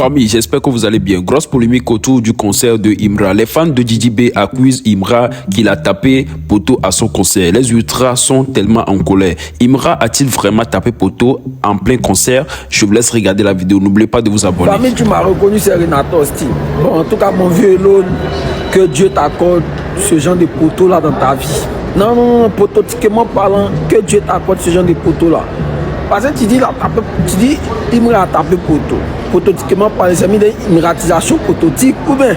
Famille, j'espère que vous allez bien. Grosse polémique autour du concert de Imra. Les fans de Didi B accusent Imra qu'il a tapé poteau à son concert. Les ultras sont tellement en colère. Imra a-t-il vraiment tapé poteau en plein concert? Je vous laisse regarder la vidéo. N'oubliez pas de vous abonner. Famille, tu m'as reconnu, c'est Renato Sti. Bon, en tout cas, mon vieux Elon, que Dieu t'accorde ce genre de poteau là dans ta vie. Non, pototiquement parlant, que Dieu t'accorde ce genre de poteau là. Parce que tu dis Imra a tapé poteau. Pototiquement parlant, c'est mis une ratisation pototique ou bien.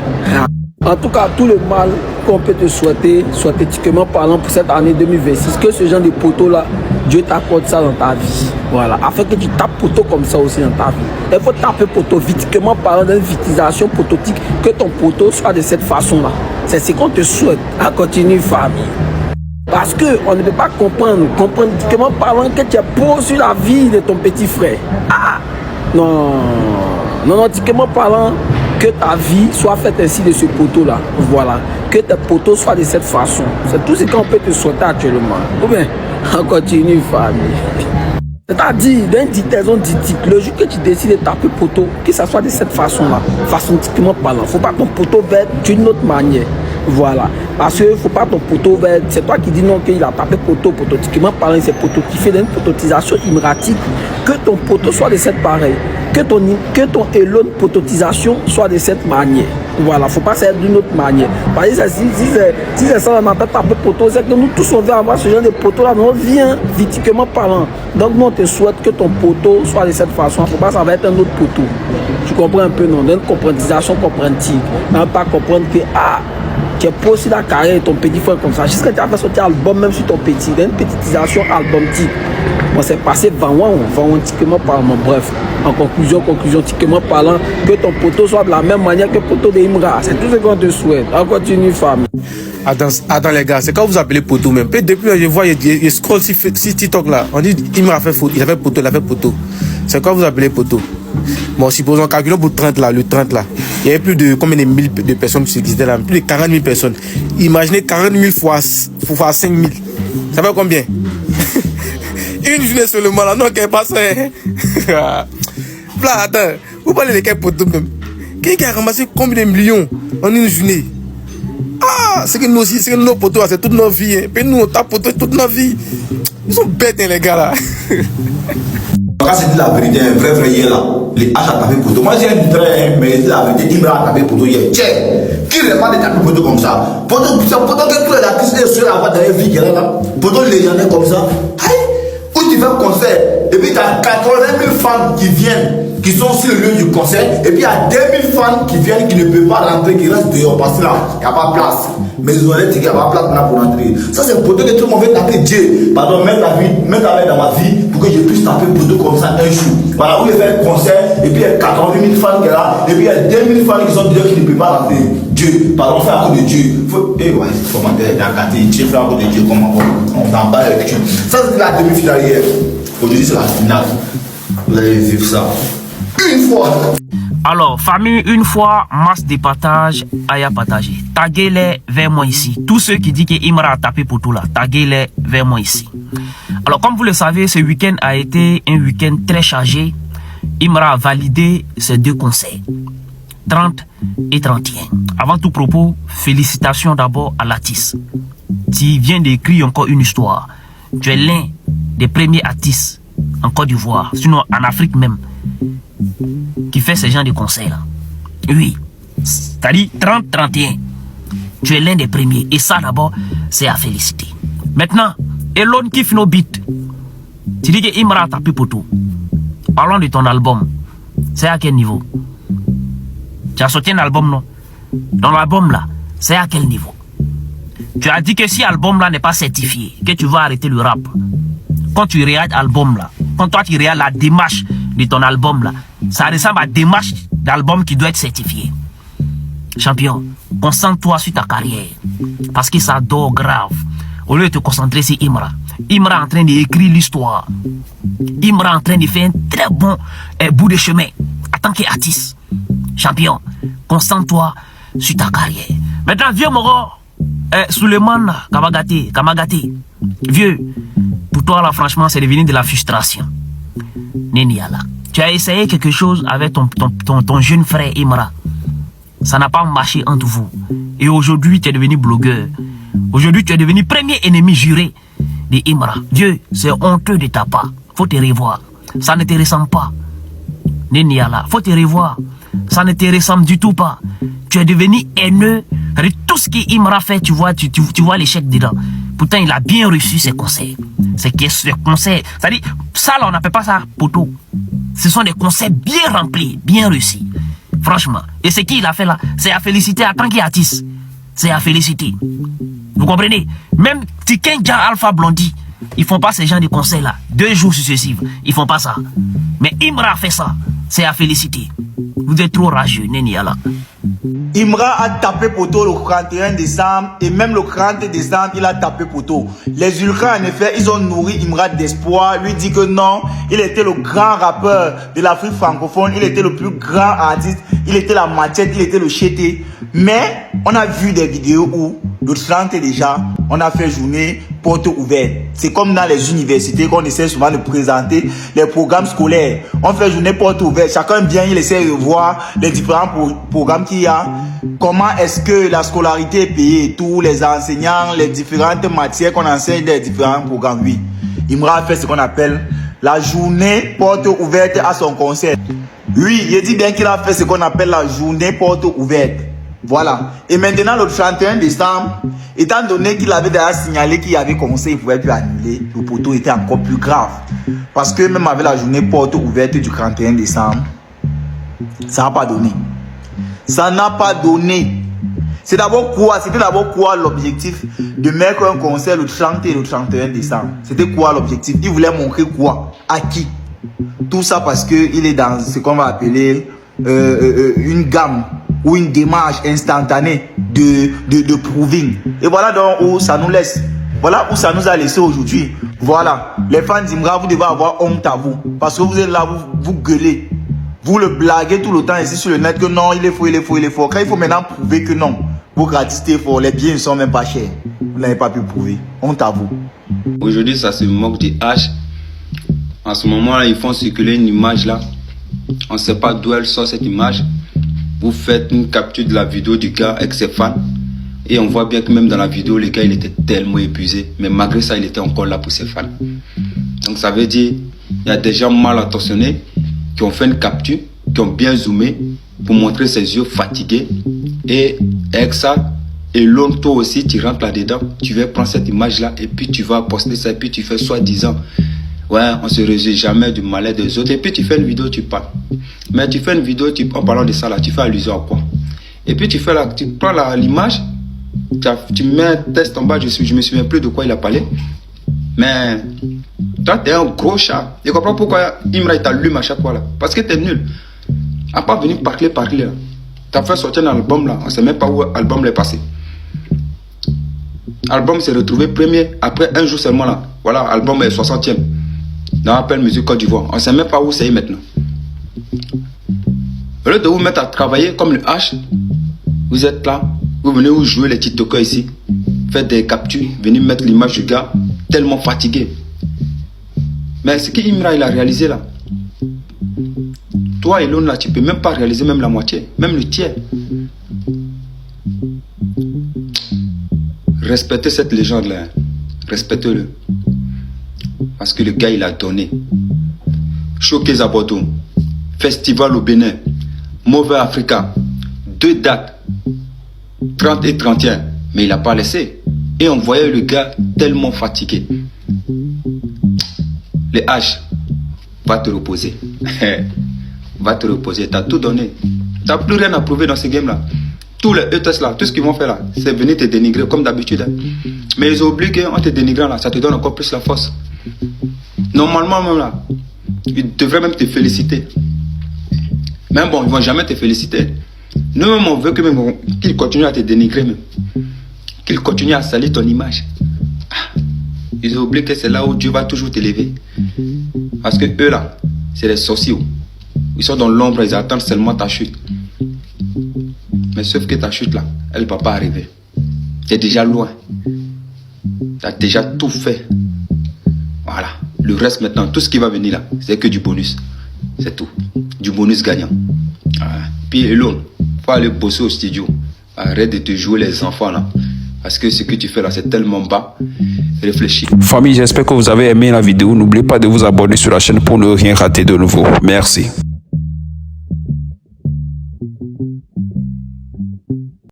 En tout cas, tout le mal qu'on peut te souhaiter, éthiquement parlant, pour cette année 2026, que ce genre de poteau là, Dieu t'accorde ça dans ta vie. Voilà, afin que tu tapes poteau comme ça aussi dans ta vie. Il faut taper poteau, éthiquement parlant, d'une vitisation pototique, que ton poteau soit de cette façon là. C'est ce qu'on te souhaite. À continuer, famille. Parce qu'on ne peut pas comprendre éthiquement parlant, que tu es pour sur la vie de ton petit frère. Ah, non, éthiquement parlant, que ta vie soit faite ainsi de ce poteau-là. Voilà. Que tes poteaux soient de cette façon. C'est tout ce qu'on peut te souhaiter actuellement. Ou bien, on continue, famille. C'est-à-dire, dans une dictaison dictique, le jour que tu décides de taper poteau, que ça soit de cette façon-là, façon typiquement parlant. Il ne faut pas ton poteau vert d'une autre manière. Voilà. Parce qu'il ne faut pas ton poteau vert. C'est toi qui dis non qu'il a tapé poteau, typiquement parlant, c'est pototifié d'une pototisation imratique. Que ton poteau soit de cette pareille. Que ton élon pototisation soit de cette manière. Voilà, faut pas faire d'une autre manière. Parce que si c'est ça, on appelle taper poteau, c'est que nous tous on veut avoir ce genre de poteau là, on vient vitiquement parlant. Donc nous on te souhaite que ton poteau soit de cette façon. Faut pas ça va être un autre poteau. Tu comprends un peu, non? D'une compréhension compréhensive. Ne pas comprendre que tu es pas aussi la carrière de ton petit frère comme ça. Jusqu'à tu as fait sortir album même sur ton petit, d'une petitisation album type. Bon, c'est passé vantiquement parlant. Bref, en conclusion, tiquement parlant, que ton poteau soit de la même manière que le poteau de Imra. C'est tout ce qu'on te souhaite. On continue, femme. Attends les gars, c'est quand vous appelez poteau même. Puis depuis je vois, il scroll sur TikTok là. On dit Imra a fait faute, il a fait poteau. C'est quand vous appelez poteau. Bon, supposons, calculons pour 30 là, le 30 là. Il y avait plus de combien de mille de personnes qui existaient là? Plus de 40 000 personnes. Imaginez 40 000 fois 5 000. Ça fait combien? Une journée seulement là, non, qu'elle passe. Là, attends, vous parlez de quel poteau même? Quelqu'un a ramassé combien de millions en une journée? Ah, c'est que nous aussi, c'est que nos poteaux, c'est toute nos vies. Hein. Puis nous, on tape poteau toute nos vies. Ils sont bêtes, hein, les gars là. Quand c'est dit la vérité, un vrai hier là, les H a tapé poteau. Moi j'ai un vrai, mais la vérité, Imra a tapé poteau hier. Tiens, qui n'est pas de taper poteau comme ça? Poteau que tous les artistes sont sur la voie dans la vie qui est là. Poteau légendaire comme ça. Aïe, où tu fais un concert, et puis tu as 80 000 fans qui viennent, qui sont sur le lieu du concert, et puis il y a 2 000 fans qui viennent, qui ne peuvent pas rentrer, qui restent dehors, parce que là, il n'y a pas de place. Mais ils ont dit qu'il n'y a pas de place pour rentrer. Ça, c'est un poteau que tout le monde veut taper Dieu. Pardon, mets ta main dans ma vie pour que je puisse taper un poteau comme ça un jour. Voilà, où il fait un concert, et puis il y a 80 000 fans qui sont là, et puis il y a 2 000 fans qui sont dehors, qui ne peuvent pas rentrer. Dieu, pardon, fais à cause de Dieu. Eh ouais, commentaire, t'as gâté, tu fais à cause de Dieu, comment on t'en bat avec Dieu. Ça, c'est la demi-finale hier. Aujourd'hui, c'est la finale. Vous allez vivre ça. Une fois. Alors, famille, une fois, masse de partage, aya partagé. Taguez-les vers moi ici. Tous ceux qui disent que Imra a tapé pour tout là, taguez-les vers moi ici. Alors, comme vous le savez, ce week-end a été un week-end très chargé. Imra a validé ses 2 concerts, 30 et 31. Avant tout propos, félicitations d'abord à l'artiste. Tu viens d'écrire encore une histoire. Tu es l'un des premiers artistes en Côte d'Ivoire, sinon en Afrique même, qui fait ce genre de concerts là. Oui, c'est-à-dire 30-31. Tu es l'un des premiers. Et ça d'abord, c'est à féliciter. Maintenant, Elon kiffe nos beats. Tu dis que Imra a tapé poteau. Parlons de ton album. C'est à quel niveau? Tu as sorti un album, non? Dans l'album là, c'est à quel niveau? Tu as dit que si l'album là n'est pas certifié, que tu vas arrêter le rap. Quand tu regardes l'album là, quand toi tu regardes la démarche de ton album là, ça ressemble à la démarche d'album qui doit être certifié. Champion, concentre-toi sur ta carrière. Parce que ça dort grave. Au lieu de te concentrer sur Imra. Imra est en train d'écrire l'histoire. Imra est en train de faire un très bon bout de chemin en tant qu'artiste. Champion, concentre-toi sur ta carrière. Maintenant, vieux Moro, Suleiman Kamagaté. Vieux, pour toi là, franchement, c'est devenu de la frustration. Neniala. Tu as essayé quelque chose avec ton jeune frère Imra. Ça n'a pas marché entre vous. Et aujourd'hui, tu es devenu blogueur. Aujourd'hui, tu es devenu premier ennemi juré de Imra. Dieu, c'est honteux de ta part. Faut te revoir. Ça ne te ressemble pas. Neniala, faut te revoir. Ça ne te ressemble du tout pas. Tu es devenu haineux. Tout ce qu'Imra fait, tu vois l'échec dedans. Pourtant, il a bien reçu ses conseils. Ses conseils. C'est-à-dire, ça là, on n'appelle pas ça poteau. Ce sont des conseils bien remplis, bien réussis. Franchement. Et ce qu'il a fait là, c'est à féliciter en tant qu'artiste. C'est à féliciter. Vous comprenez? Même Tiken Jah Alpha Blondy, ils font pas ces gens de conseils là. 2 jours successifs. Ils font pas ça. Mais Imra a fait ça. C'est à féliciter. Vous êtes trop rageux, Neniala. Imra a tapé poteau le 31 décembre et même le 30 décembre, il a tapé poteau. Les Ultras, en effet, ils ont nourri Imra d'espoir. Lui dit que non, il était le grand rappeur de l'Afrique francophone, il était le plus grand artiste, il était la machette, il était le chété. Mais on a vu des vidéos où le 30 déjà, on a fait journée porte ouverte. C'est comme dans les universités qu'on essaie souvent de présenter les programmes scolaires. On fait journée porte ouverte. Chacun vient, il essaie de voir les différents programmes qu'il y a. Comment est-ce que la scolarité est payée, tous les enseignants, les différentes matières qu'on enseigne des différents programmes. Oui, Imra a fait ce qu'on appelle la journée porte ouverte à son concert. Oui, il dit bien qu'il a fait ce qu'on appelle la journée porte ouverte. Voilà. Et maintenant, le 31 décembre, étant donné qu'il avait déjà signalé qu'il y avait commencé, il ne pouvait plus annuler, le poteau était encore plus grave. Parce que même avec la journée porte ouverte du 31 décembre, ça n'a pas donné. Ça n'a pas donné. C'est d'abord quoi? C'était d'abord quoi l'objectif de mettre un concert le 30 et le 31 décembre? C'était quoi l'objectif? Il voulait montrer quoi? À qui? Tout ça parce qu'il est dans ce qu'on va appeler une gamme ou une démarche instantanée de proving. Et voilà donc où ça nous laisse. Voilà où ça nous a laissé aujourd'hui. Voilà. Les fans d'Imra, vous devez avoir honte à vous. Parce que vous êtes là, vous gueulez. Vous le blaguez tout le temps ici sur le net que non, il est faux, il est faux, il est faux. Quand il faut maintenant prouver que non, vos gratuités fort, les billets ne sont même pas chers. Vous n'avez pas pu prouver. Honte à vous. Aujourd'hui, ça se moque du H. En ce moment-là, ils font circuler une image là. On ne sait pas d'où elle sort cette image. Vous faites une capture de la vidéo du gars avec ses fans. Et on voit bien que même dans la vidéo, le gars, il était tellement épuisé. Mais malgré ça, il était encore là pour ses fans. Donc ça veut dire, il y a des gens mal intentionnés qui ont fait une capture, qui ont bien zoomé pour montrer ses yeux fatigués. Et avec ça, et l'autre, toi aussi, tu rentres là-dedans, tu vas prendre cette image-là et puis tu vas poster ça et puis tu fais soi-disant. Ouais, on se réjouit jamais du malheur des autres. Et puis tu fais une vidéo, tu parles. Mais tu fais une vidéo, en parlant de ça là, tu fais allusion à quoi? Et puis tu prends l'image, tu mets un texte en bas, je me souviens plus de quoi il a parlé. Mais toi, tu es un gros chat. Je comprends pourquoi Imra t'allume à chaque fois là. Parce que tu es nul. À pas venir parler là. Tu as fait sortir un album là, on ne sait même pas où l'album est passé. L'album s'est retrouvé premier après un jour seulement là. Voilà, l'album est 60e. Dans Apple Music Côte d'Ivoire. On ne sait même pas où c'est maintenant. Au lieu de vous mettre à travailler comme le H, vous êtes là, vous venez vous jouer les TikTokers ici, faites des captures, venez mettre l'image du gars tellement fatigué. Mais ce qu'Imra il a réalisé là, toi et l'autre là, tu peux même pas réaliser même la moitié, même le tiers. Respectez cette légende là, respectez-le. Parce que le gars il a donné. Choqué Zaboto, Festival au Bénin, Mauvais Africa, 2 dates, 30 et 31, mais il n'a pas laissé. Et on voyait le gars tellement fatigué. Les H, va te reposer. Va te reposer, tu as tout donné. Tu n'as plus rien à prouver dans ce game-là. Tous les ETS là, tout ce qu'ils vont faire là, c'est venir te dénigrer comme d'habitude. Hein. Mais ils ont oublié qu'en te dénigrant là, ça te donne encore plus la force. Normalement même là, ils devraient même te féliciter. Mais bon, ils ne vont jamais te féliciter. Nous-mêmes, on veut qu'ils continuent à te dénigrer même. Qu'ils continuent à salir ton image. Ah, ils ont oublié que c'est là où Dieu va toujours t'élever. Parce que eux là, c'est les sorciers. Ils sont dans l'ombre, ils attendent seulement ta chute. Mais sauf que ta chute là, elle ne va pas arriver. Tu es déjà loin. Tu as déjà tout fait. Voilà. Le reste maintenant, tout ce qui va venir là, c'est que du bonus. C'est tout. Du bonus gagnant. Puis Elon, faut aller bosser au studio. Arrête de te jouer les enfants là. Parce que ce que tu fais là, c'est tellement bas. Réfléchis. Famille, j'espère que vous avez aimé la vidéo. N'oubliez pas de vous abonner sur la chaîne pour ne rien rater de nouveau. Merci.